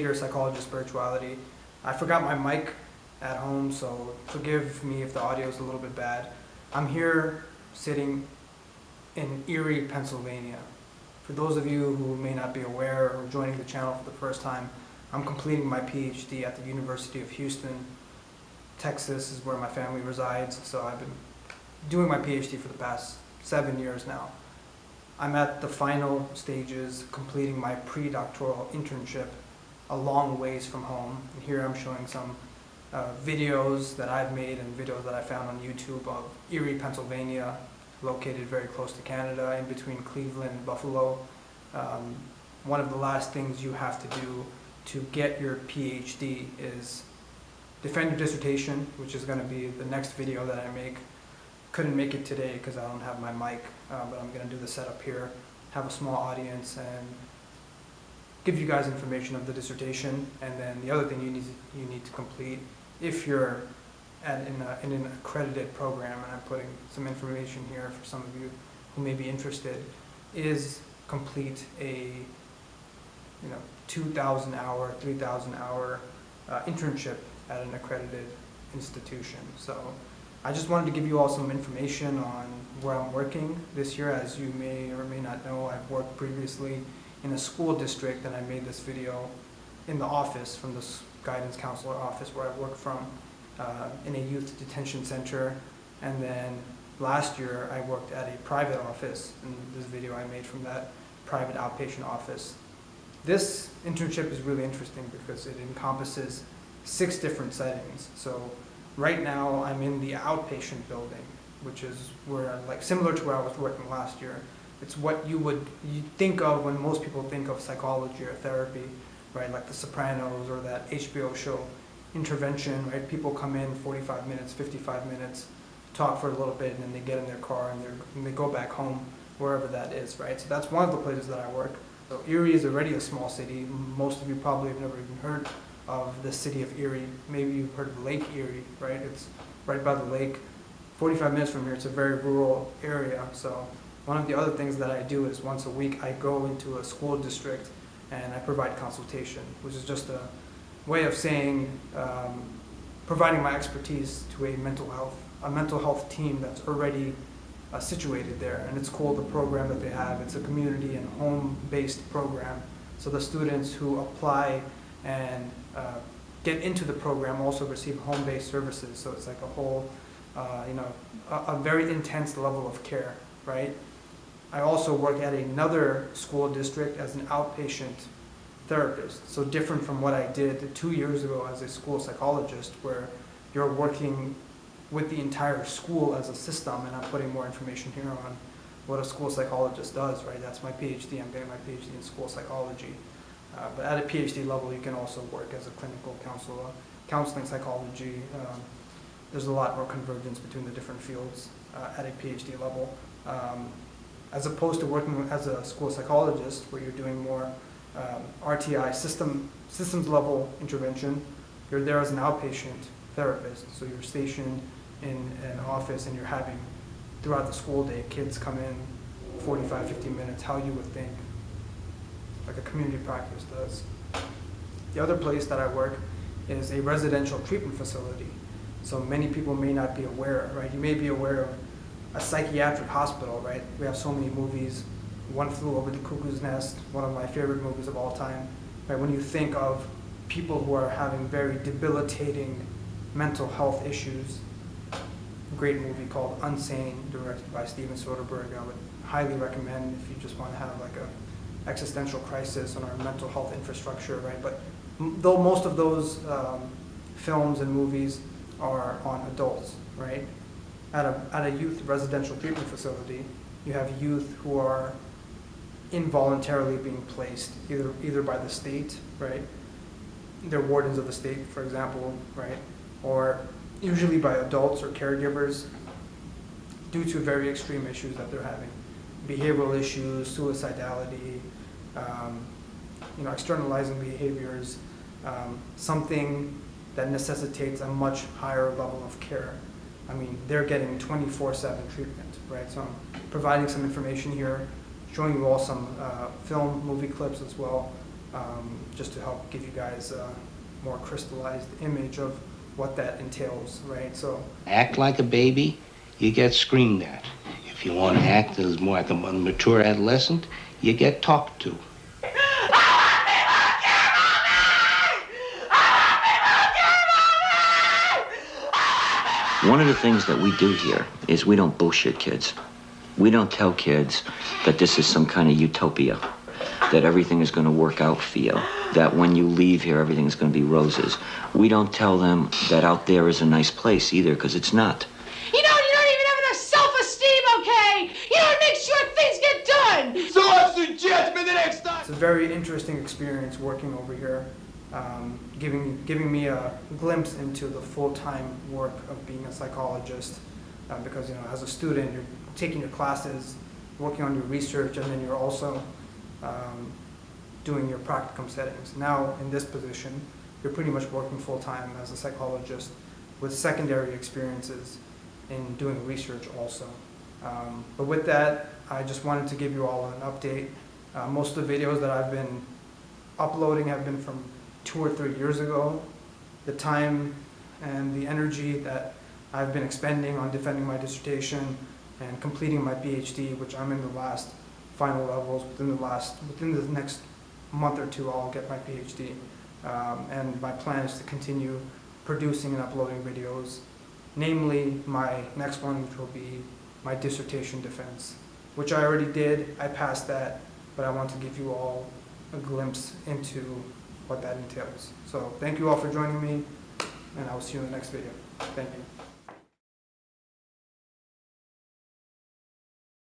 your psychology of spirituality. I forgot my mic at home, so forgive me if the audio is a little bit bad. I'm here sitting in Erie, Pennsylvania. For those of you who may not be aware or joining the channel for the first time, I'm completing my PhD at the University of Houston. Texas is where my family resides, so I've been doing my PhD for the past 7 years now. I'm at the final stages, completing my pre-doctoral internship a long ways from home. And here I'm showing some videos that I've made and videos that I found on YouTube of Erie, Pennsylvania, located very close to Canada, in between Cleveland and Buffalo. One of the last things you have to do to get your PhD is defend your dissertation, which is going to be the next video that I make. Couldn't make it today because I don't have my mic, but I'm going to do the setup here, have a small audience, and give you guys information of the dissertation. And then the other thing you need to complete, if you're in an accredited program, and I'm putting some information here for some of you who may be interested, is complete a 2,000 hour, 3,000 hour internship at an accredited institution. So I just wanted to give you all some information on where I'm working this year. As you may or may not know, I've worked previously in a school district, and I made this video in the office, from the guidance counselor office where I work from, in a youth detention center. And then last year I worked at a private office, and this video I made from that private outpatient office. This internship is really interesting because it encompasses 6 different settings. So right now I'm in the outpatient building, which is where, like, similar to where I was working last year. It's what you think of when most people think of psychology or therapy, right? Like The Sopranos or that HBO show Intervention, right? People come in 45 minutes, 55 minutes, talk for a little bit, and then they get in their car and they go back home, wherever that is, right? So that's one of the places that I work. So Erie is already a small city. Most of you probably have never even heard of the city of Erie. Maybe you've heard of Lake Erie, right? It's right by the lake. 45 minutes from here, it's a very rural area. So one of the other things that I do is once a week I go into a school district and I provide consultation, which is just a way of saying providing my expertise to a mental health team that's already situated there. And it's cool, the program that they have. It's a community and home-based program. So the students who apply and get into the program also receive home-based services. So it's like a whole, a very intense level of care, right? I also work at another school district as an outpatient therapist. So different from what I did 2 years ago as a school psychologist, where you're working with the entire school as a system, and I'm putting more information here on what a school psychologist does, right? That's my PhD. I'm getting my PhD in school psychology. But at a PhD level, you can also work as a clinical counselor, counseling psychology. There's a lot more convergence between the different fields at a PhD level. As opposed to working as a school psychologist, where you're doing more RTI, systems level intervention. You're there as an outpatient therapist, so you're stationed in an office and you're having, throughout the school day, kids come in 45, 50 minutes, how you would think, like a community practice does. The other place that I work is a residential treatment facility. So many people may not be aware, right? You may be aware of a psychiatric hospital, right? We have so many movies. One Flew Over the Cuckoo's Nest, one of my favorite movies of all time. Right? When you think of people who are having very debilitating mental health issues, a great movie called Unsane, directed by Steven Soderbergh, I would highly recommend if you just want to have like a existential crisis on our mental health infrastructure, right? But though most of those films and movies are on adults, right? At a youth residential treatment facility, you have youth who are involuntarily being placed either by the state, right? They're wardens of the state, for example, right? Or usually by adults or caregivers due to very extreme issues that they're having. Behavioral issues, suicidality, externalizing behaviors, something that necessitates a much higher level of care. I mean, they're getting 24/7 treatment, right? So I'm providing some information here, showing you all some movie clips as well, just to help give you guys a more crystallized image of what that entails, right? So act like a baby, you get screamed at. If you want to act as more like a mature adolescent, you get talked to. One of the things that we do here is we don't bullshit kids. We don't tell kids that this is some kind of utopia, that everything is going to work out for you, that when you leave here, everything is going to be roses. We don't tell them that out there is a nice place either, because it's not. You don't even have enough self-esteem, okay? You don't make sure things get done! So I suggest me the next time! it's a very interesting experience working over here, giving me a glimpse into the full-time work of being a psychologist, because, you know, as a student, you're taking your classes, working on your research, and then you're also doing your practicum settings. Now, in this position, you're pretty much working full-time as a psychologist with secondary experiences in doing research also. But with that, I just wanted to give you all an update. Most of the videos that I've been uploading have been from 2 or 3 years ago. The time and the energy that I've been expending on defending my dissertation and completing my PhD, which I'm in the last final levels. Within the next month or two, I'll get my PhD. And my plan is to continue producing and uploading videos, namely my next one, which will be my dissertation defense, which I already did. I passed that, but I want to give you all a glimpse into what that entails. So thank you all for joining me, and I will see you in the next video. Thank you.